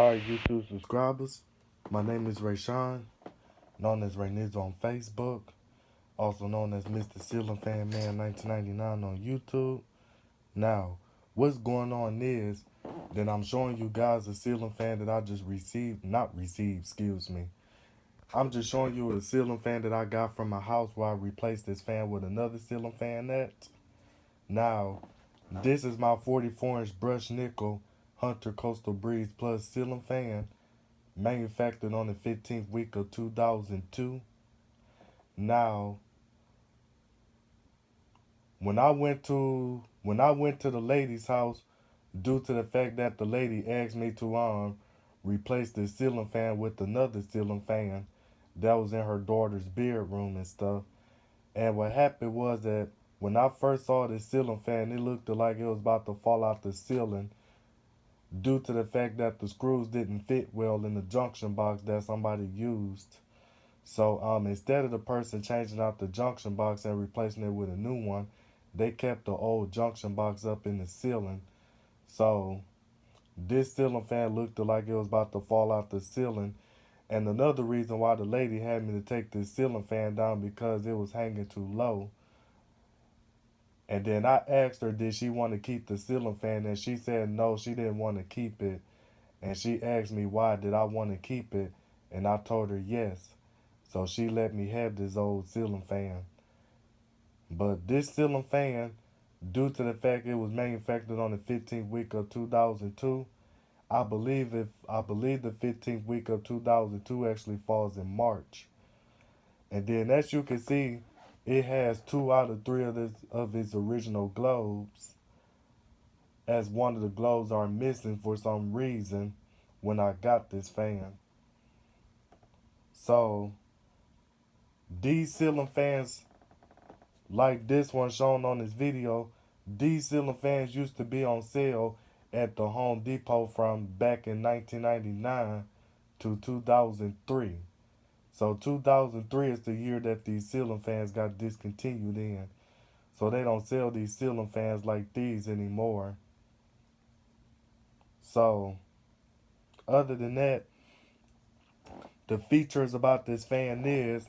Hi, YouTube subscribers. My name is Rayshawn, known as Rayniz on Facebook, also known as Mr. Ceiling Fan Man 1999 on YouTube. Now, what's going on is that I'm showing you guys a ceiling fan that I just not received, excuse me. I'm just showing you a ceiling fan that I got from my house where I replaced this fan with another ceiling fan at. Now, this is my 44-inch brushed nickel Hunter Coastal Breeze Plus ceiling fan manufactured on the 15th week of 2002. Now, when I went to the lady's house, due to the fact that the lady asked me to replace the ceiling fan with another ceiling fan that was in her daughter's bedroom and stuff. And what happened was that when I first saw this ceiling fan, it looked like it was about to fall out the ceiling due to the fact that the screws didn't fit well in the junction box that somebody used. So instead of the person changing out the junction box and replacing it with a new one, they kept the old junction box up in the ceiling. So this ceiling fan looked like it was about to fall out the ceiling. And another reason why the lady had me to take this ceiling fan down because it was hanging too low. And then I asked her, did she want to keep the ceiling fan? And she said no, she didn't want to keep it. And she asked me why did I want to keep it. And I told her yes. So she let me have this old ceiling fan. But this ceiling fan, due to the fact it was manufactured on the 15th week of 2002, I believe the 15th week of 2002 actually falls in March. And then as you can see, it has two out of three of its original globes, as one of the globes are missing for some reason when I got this fan. So these ceiling fans, like this one shown on this video, these ceiling fans used to be on sale at the Home Depot from back in 1999 to 2003. So 2003 is the year that these ceiling fans got discontinued in. So they don't sell these ceiling fans like these anymore. So other than that, the features about this fan is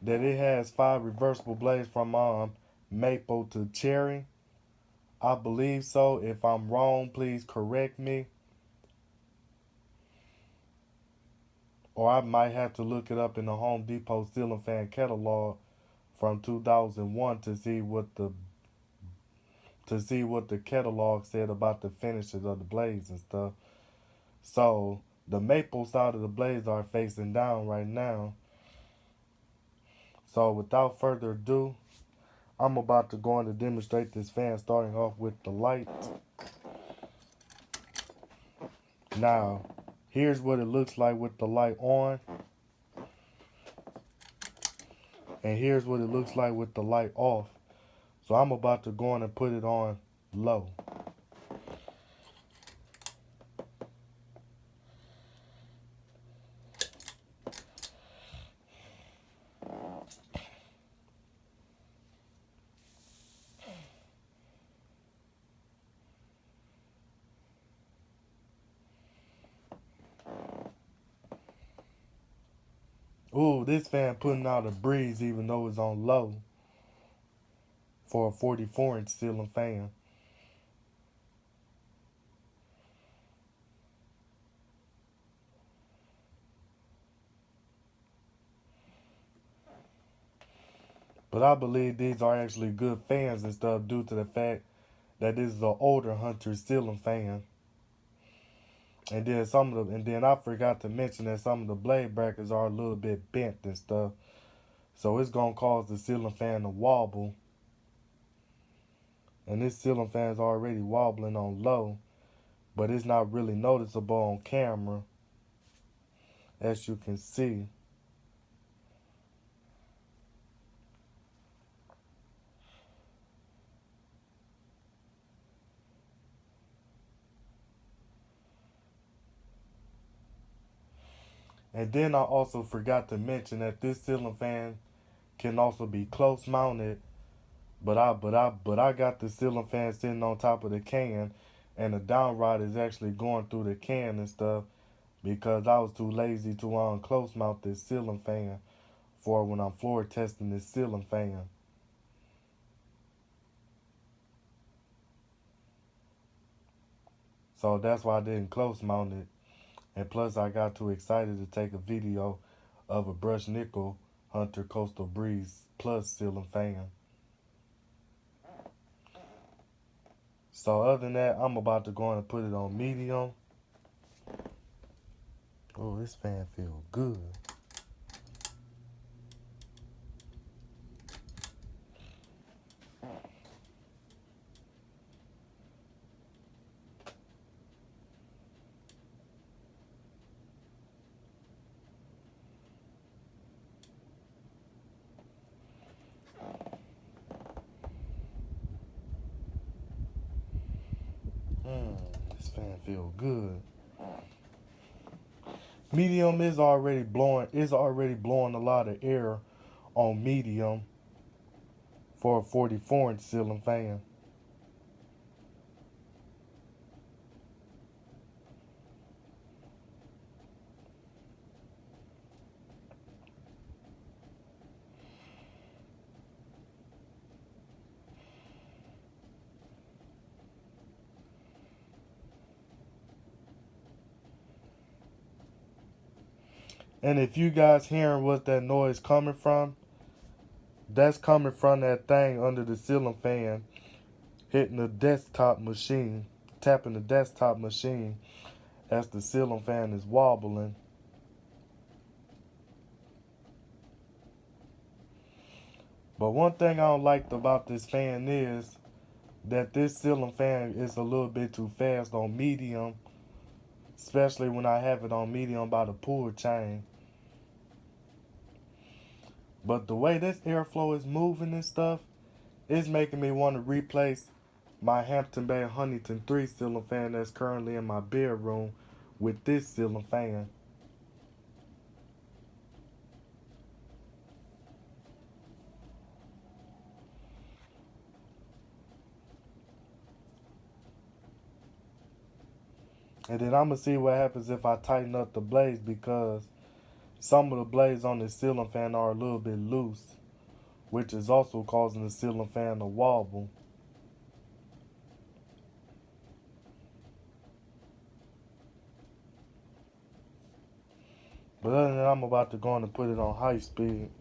that it has 5 reversible blades from maple to cherry. I believe so. If I'm wrong, please correct me. Or I might have to look it up in the Home Depot ceiling fan catalog from 2001 to see what the catalog said about the finishes of the blades and stuff. So the maple side of the blades are facing down right now. So without further ado, I'm about to go on to demonstrate this fan, starting off with the light. Now, here's what it looks like with the light on. And here's what it looks like with the light off. So I'm about to go on and put it on low. Ooh, this fan putting out a breeze even though it's on low for a 44-inch ceiling fan. But I believe these are actually good fans and stuff due to the fact that this is an older Hunter ceiling fan. And then I forgot to mention that some of the blade brackets are a little bit bent and stuff. So it's gonna cause the ceiling fan to wobble. And this ceiling fan is already wobbling on low, but it's not really noticeable on camera, as you can see. And then I also forgot to mention that this ceiling fan can also be close mounted, but I got the ceiling fan sitting on top of the can, and the down rod is actually going through the can and stuff. because I was too lazy to close mount this ceiling fan for when I'm floor testing this ceiling fan. So that's why I didn't close mount it. And plus I got too excited to take a video of a brushed nickel Hunter Coastal Breeze Plus ceiling fan. So other than that, I'm about to go and put it on medium. Oh, this fan feels good. This fan feel good. Medium is already blowing. Is already blowing a lot of air on medium for a 44-inch ceiling fan. And if you guys hearing what that noise coming from, that's coming from that thing under the ceiling fan hitting the desktop machine, tapping the desktop machine as the ceiling fan is wobbling. But one thing I don't like about this fan is that this ceiling fan is a little bit too fast on medium, especially when I have it on medium by the pull chain. But the way this airflow is moving and stuff, it's making me want to replace my Hampton Bay Huntington 3 ceiling fan that's currently in my bedroom with this ceiling fan. And then I'm going to see what happens if I tighten up the blades, because some of the blades on the ceiling fan are a little bit loose, which is also causing the ceiling fan to wobble. But other than that, I'm about to go on and put it on high speed.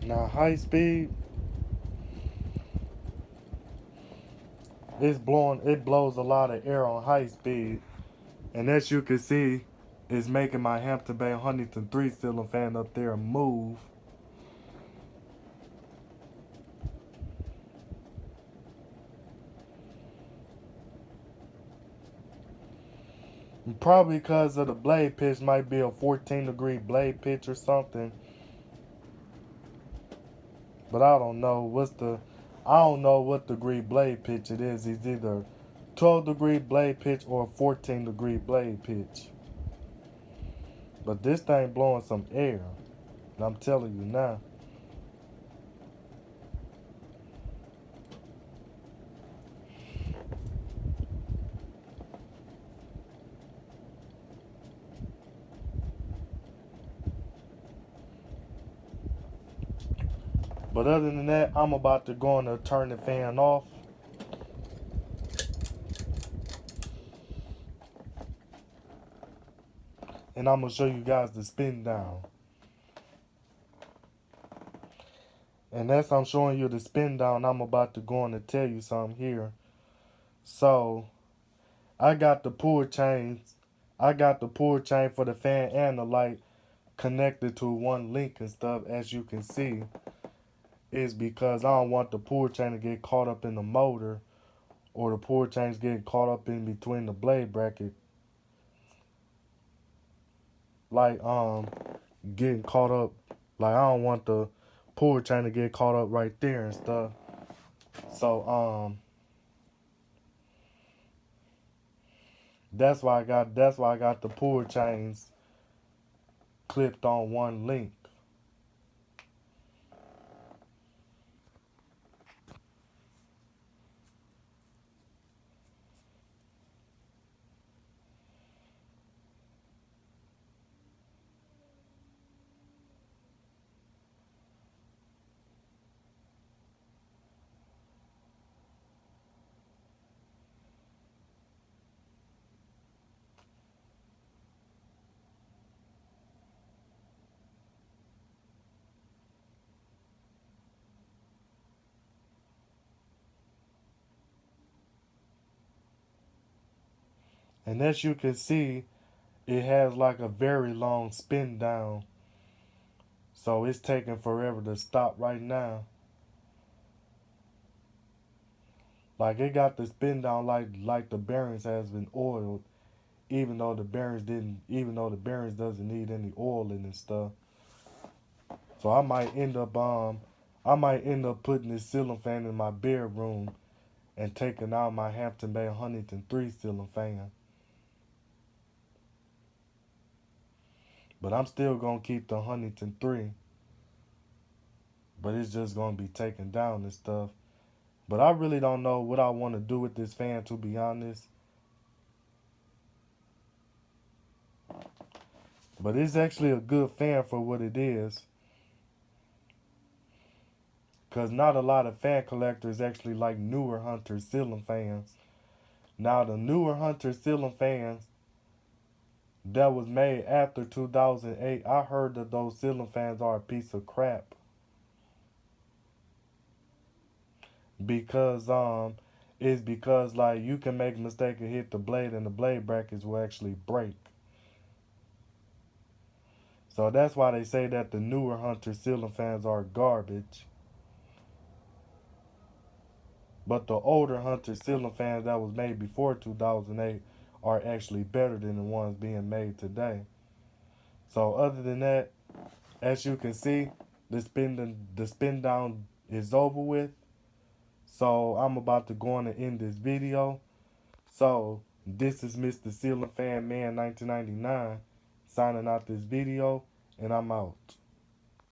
Now high speed, it blows a lot of air on high speed. And as you can see, it's making my Hampton Bay Huntington 3 ceiling fan up there move. Probably because of the blade pitch, might be a 14-degree blade pitch or something. But I don't know I don't know what degree blade pitch it is. It's either 12-degree blade pitch or a 14-degree blade pitch. But this thing blowing some air. And I'm telling you now. But other than that, I'm about to go and turn the fan off. And I'm going to show you guys the spin down. And as I'm showing you the spin down, I'm about to go on and tell you something here. So, I got the pull chains. I got the pull chain for the fan and the light connected to one link and stuff, as you can see. Is because I don't want the pull chain to get caught up in the motor, or the pull chains getting caught up in between the blade bracket. like getting caught up. Like I don't want the pull chain to get caught up right there and stuff. So that's why I got the pull chains clipped on one link. And as you can see, it has like a very long spin down. So it's taking forever to stop right now. Like it got the spin down like the bearings has been oiled, even though the bearings doesn't need any oiling and stuff. So I might end up putting this ceiling fan in my bedroom and taking out my Hampton Bay Huntington 3 ceiling fan. But I'm still gonna keep the Huntington 3, but it's just gonna be taken down and stuff. But I really don't know what I want to do with this fan, to be honest. But it's actually a good fan for what it is. Because not a lot of fan collectors actually like newer Hunter ceiling fans. Now, the newer Hunter ceiling fans that was made after 2008, I heard that those ceiling fans are a piece of crap. Because, it's because, like, you can make a mistake and hit the blade, and the blade brackets will actually break. So that's why they say that the newer Hunter ceiling fans are garbage. But the older Hunter ceiling fans that was made before 2008 are actually better than the ones being made today. So other than that, as you can see, the spin down is over with. So I'm about to go on and end this video. So this is Mr. Ceiling Fan Man 1999 signing out this video, and I'm out.